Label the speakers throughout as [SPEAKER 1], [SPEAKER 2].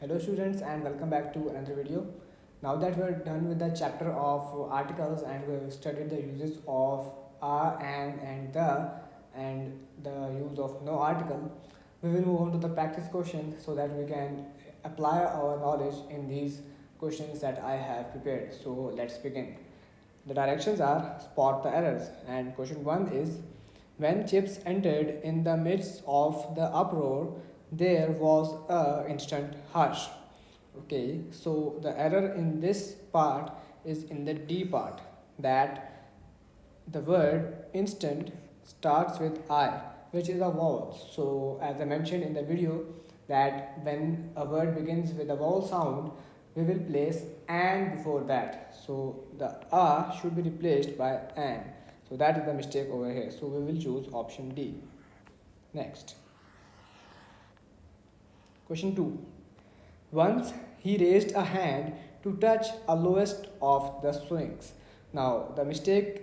[SPEAKER 1] Hello students and welcome back to another video. Now that we're done with the chapter of articles and we've studied the uses of are and the use of no article, we will move on to the practice questions so that we can apply our knowledge in these questions that I have prepared. So let's begin. The directions are spot the errors, and question 1 is when Chips entered in the midst of the uproar, there was a instant hush. Okay, so the error in this part is in the D part, that the word instant starts with I, which is a vowel. So as I mentioned in the video, that when a word begins with a vowel sound, we will place an before that. So the a should be replaced by an. So that is the mistake over here. So we will choose option D. Next. Question 2. Once he raised a hand to touch a lowest of the swings. Now the mistake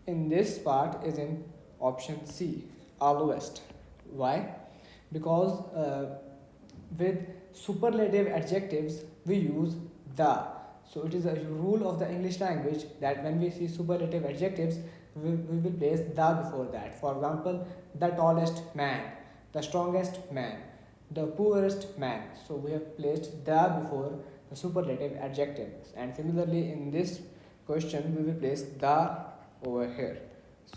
[SPEAKER 1] in this part is in option C, a lowest. Why? Because with superlative adjectives we use the. So it is a rule of the English language that when we see superlative adjectives, we will place the before that. For example, the tallest man, the strongest man, the poorest man. So we have placed the before the superlative adjectives. And similarly in this question we will place the over here.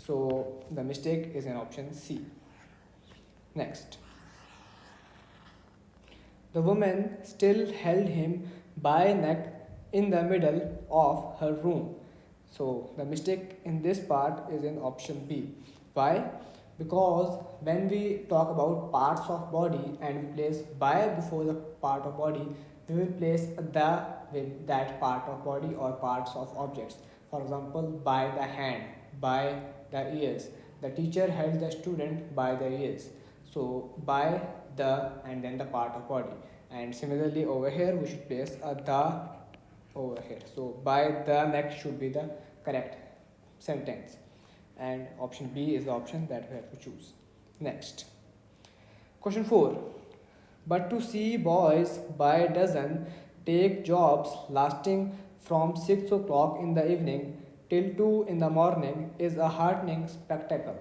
[SPEAKER 1] So the mistake is in option C. Next. The woman still held him by neck in the middle of her room. So the mistake in this part is in option B. Why? Because when we talk about parts of body and we place by before the part of body, we will place the with that part of body or parts of objects. For example, by the hand, by the ears. The teacher held the student by the ears. So by the and then the part of body. And similarly over here we should place a the over here. So by the neck should be the correct sentence. And option B is the option that we have to choose. Next. Question 4. But to see boys by a dozen take jobs lasting from 6 o'clock in the evening till 2 in the morning is a heartening spectacle.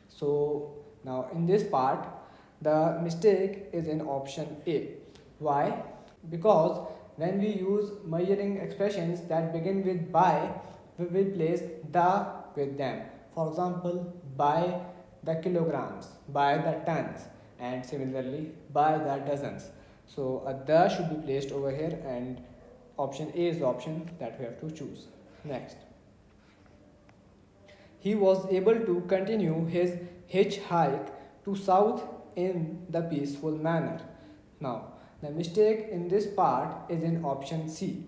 [SPEAKER 1] So now in this part, the mistake is in option A. Why? Because when we use measuring expressions that begin with by, we will place the with them. For example, by the kilograms, by the tons, and similarly by the dozens. So a the should be placed over here, and option A is the option that we have to choose. Next. He was able to continue his hitchhike to south in the peaceful manner. Now, the mistake in this part is in option C,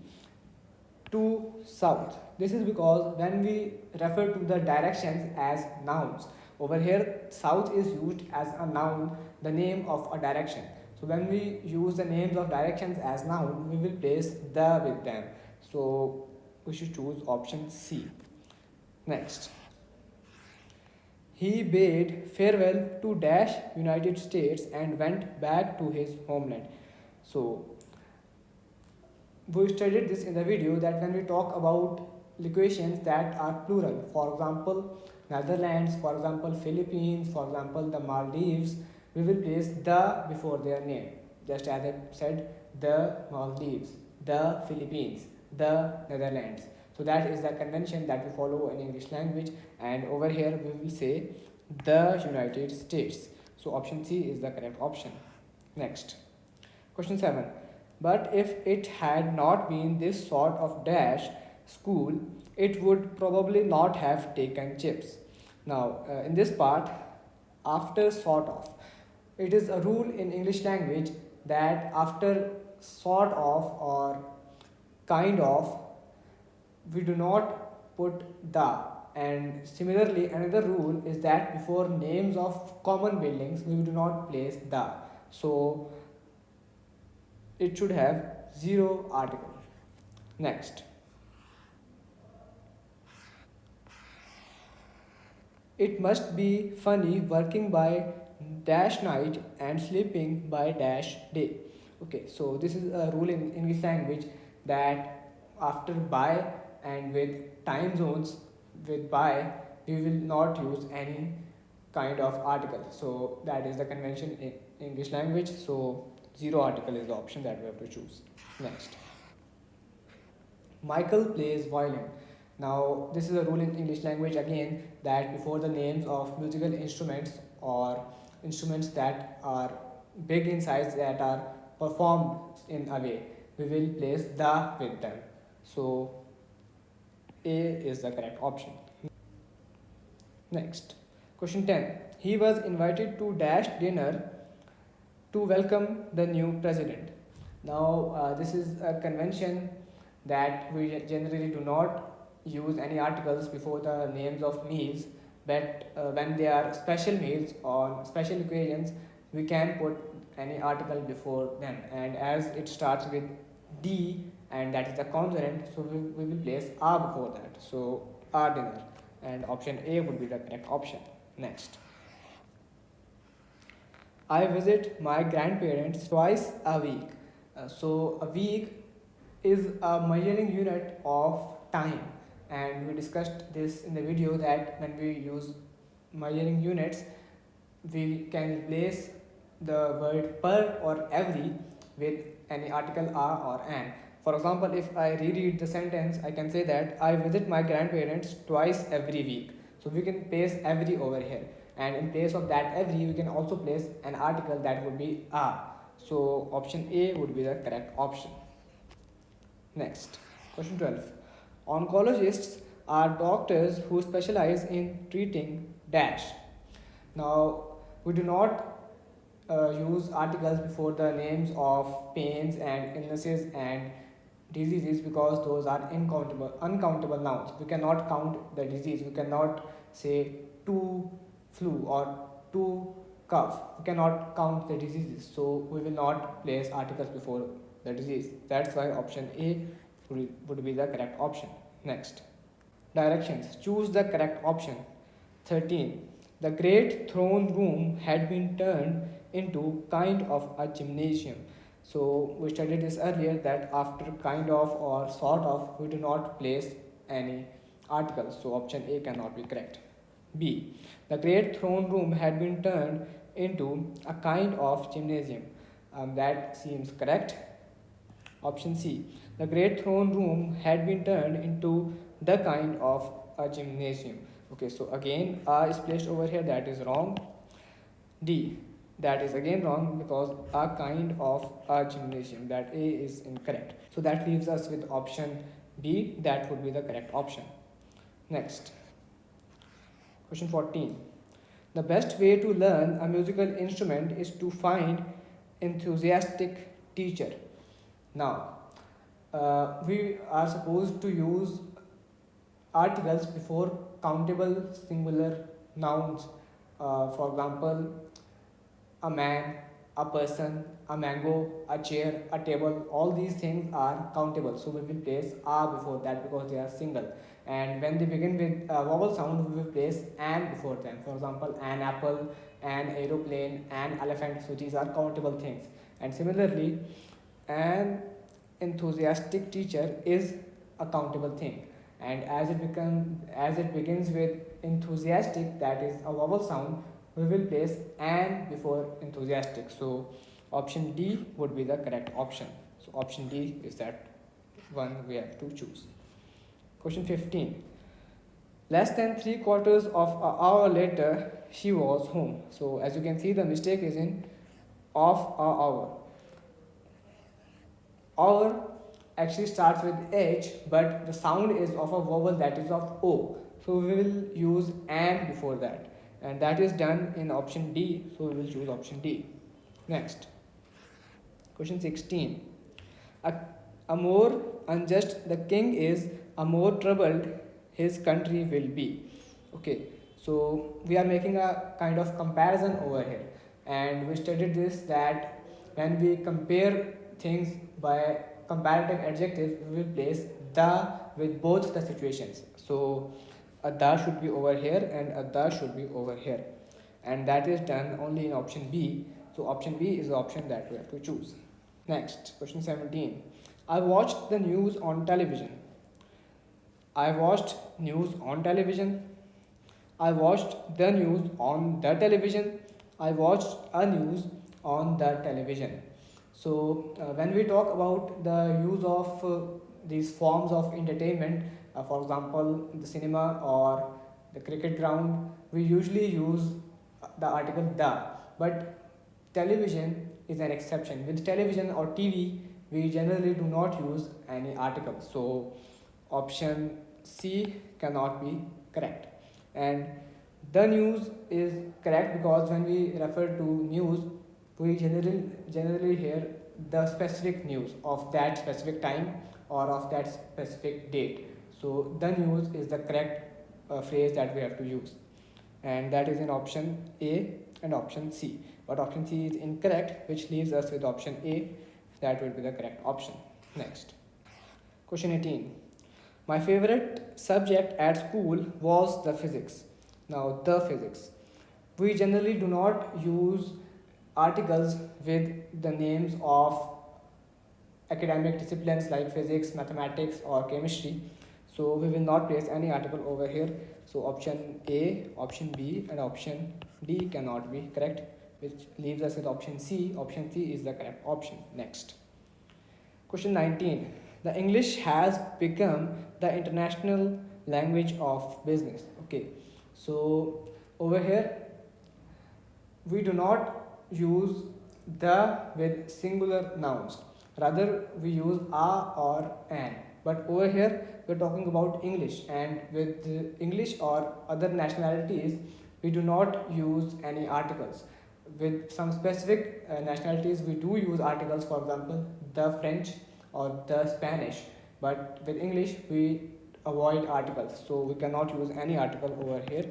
[SPEAKER 1] to south. This is because when we refer to the directions as nouns, over here south is used as a noun, the name of a direction. So when we use the names of directions as noun, we will place the with them. So we should choose option C. Next. He bade farewell to dash United States and went back to his homeland. So we studied this in the video that when we talk about locations that are plural, for example Netherlands, for example Philippines, for example the Maldives, we will place the before their name. Just as I said, the Maldives, the Philippines, the Netherlands. So that is the convention that we follow in English language, and over here we will say the United States. So option C is the correct option. Next. Question 7. But if it had not been this sort of dash school, it would probably not have taken chips. Now, in this part, after sort of, it is a rule in English language that after sort of or kind of, we do not put the. And similarly, another rule is that before names of common buildings, we do not place the. So it should have zero article. Next. It must be funny working by dash night and sleeping by dash day. Okay, so this is a rule in English language that after by and with time zones with by we will not use any kind of article. So that is the convention in English language. So zero article is the option that we have to choose. Next, Michael plays violin. Now this is a rule in English language again that before the names of musical instruments or instruments that are big in size that are performed in a way, we will place the with them. So A is the correct option. Next, question 10. He was invited to dash dinner to welcome the new president. Now, this is a convention that we generally do not use any articles before the names of meals, but when they are special meals on special occasions, we can put any article before them. And as it starts with D and that is the consonant, so we will place R before that. So, our dinner, and option A would be the correct option. Next, I visit my grandparents twice a week. So a week is a measuring unit of time, and we discussed this in the video that when we use measuring units, we can replace the word per or every with any article are or an. For example, if I reread the sentence, I can say that I visit my grandparents twice every week. So we can place every over here, and in place of that every, we can also place an article that would be a. So option A would be the correct option. Next, question 12. Oncologists are doctors who specialize in treating dash. Now, we do not use articles before the names of pains and illnesses and diseases because those are uncountable nouns. We cannot count the disease. We cannot say to flu or to cough. We cannot count the diseases. So we will not place articles before the disease. That's why option A would be the correct option. Next, directions. Choose the correct option. 13. The great throne room had been turned into kind of a gymnasium. So we studied this earlier that after kind of or sort of, we do not place any articles. So option A cannot be correct. B. The great throne room had been turned into a kind of gymnasium. That seems correct. Option C. The great throne room had been turned into the kind of a gymnasium. Okay, so again A is placed over here, that is wrong. D, that is again wrong because a kind of a gymnasium, that A is incorrect. So that leaves us with option B, that would be the correct option. Next, question 14. The best way to learn a musical instrument is to find enthusiastic teacher. Now, we are supposed to use articles before countable singular nouns. For example, a man, a person, a mango, a chair, a table, all these things are countable. So we will place a before that because they are single. And when they begin with a vowel sound, we will place an before them. For example, an apple, an aeroplane, an elephant. So these are countable things. And similarly, an enthusiastic teacher is a countable thing. And as it begins with enthusiastic, that is a vowel sound, we will place an before enthusiastic. So option D would be the correct option. So option D is that one we have to choose. Question 15. Less than 3/4 of an hour later, she was home. So as you can see, the mistake is in of an hour. Hour actually starts with H, but the sound is of a vowel that is of O. So we will use an before that. And that is done in option D, so we will choose option D. Next, question 16. A more unjust the king is, a more troubled his country will be. Okay, so we are making a kind of comparison over here. And we studied this that when we compare things by comparative adjectives, we will place the with both the situations. So a the should be over here and a the should be over here, and that is done only in option B. So option B is the option that we have to choose. Next, question 17. I watched the news on television. I watched news on television. I watched the news on the television. I watched a news on the television. So, when we talk about the use of these forms of entertainment, for example, the cinema or the cricket ground, we usually use the article the. But television is an exception. With television or TV, we generally do not use any article. So, option C cannot be correct. And the news is correct because when we refer to news, we generally hear the specific news of that specific time or of that specific date. So the news is the correct phrase that we have to use, and that is in option A and option C. But option C is incorrect, which leaves us with option A. That would be the correct option. Next, question 18. My favorite subject at school was the physics. Now, the physics. We generally do not use articles with the names of academic disciplines like physics, mathematics, or chemistry. So, we will not place any article over here. So, option A, option B, and option D cannot be correct, which leaves us with option C. Option C is the correct option. Next. Question 19. The English has become the international language of business. Okay, so over here we do not use the with singular nouns, rather we use a or an. But over here we're talking about English, and with English or other nationalities we do not use any articles. With some specific nationalities we do use articles, for example the French or the Spanish, but with English we avoid articles, so we cannot use any article over here.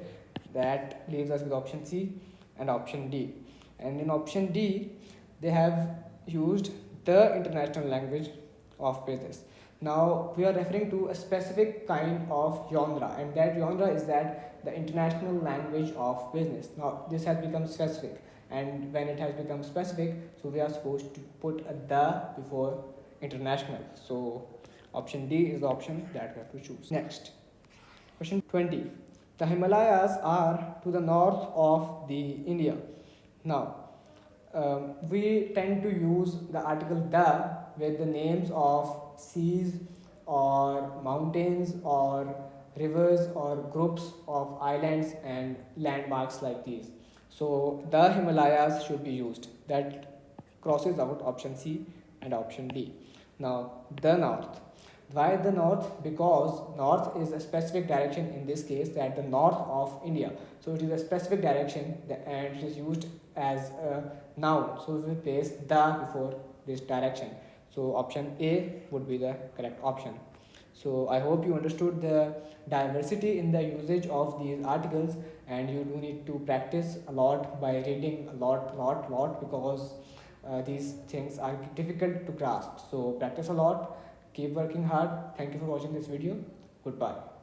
[SPEAKER 1] That leaves us with option C and option D. And in option D they have used the international language of business. Now we are referring to a specific kind of genre, and that genre is that the international language of business. Now this has become specific, and when it has become specific, so we are supposed to put a the before international. So option D is the option that we have to choose. Next, question 20. The Himalayas are to the north of the India. Now, we tend to use the article the with the names of seas or mountains or rivers or groups of islands and landmarks like these. So the Himalayas should be used. That crosses out option C and option D. Now, the north. Why the north? Because north is a specific direction, in this case that the north of India. So it is a specific direction and it is used as a noun. So we will place the before this direction. So option A would be the correct option. So I hope you understood the diversity in the usage of these articles, and you do need to practice a lot by reading a lot because these things are difficult to grasp. So practice a lot, keep working hard. Thank you for watching this video. Goodbye.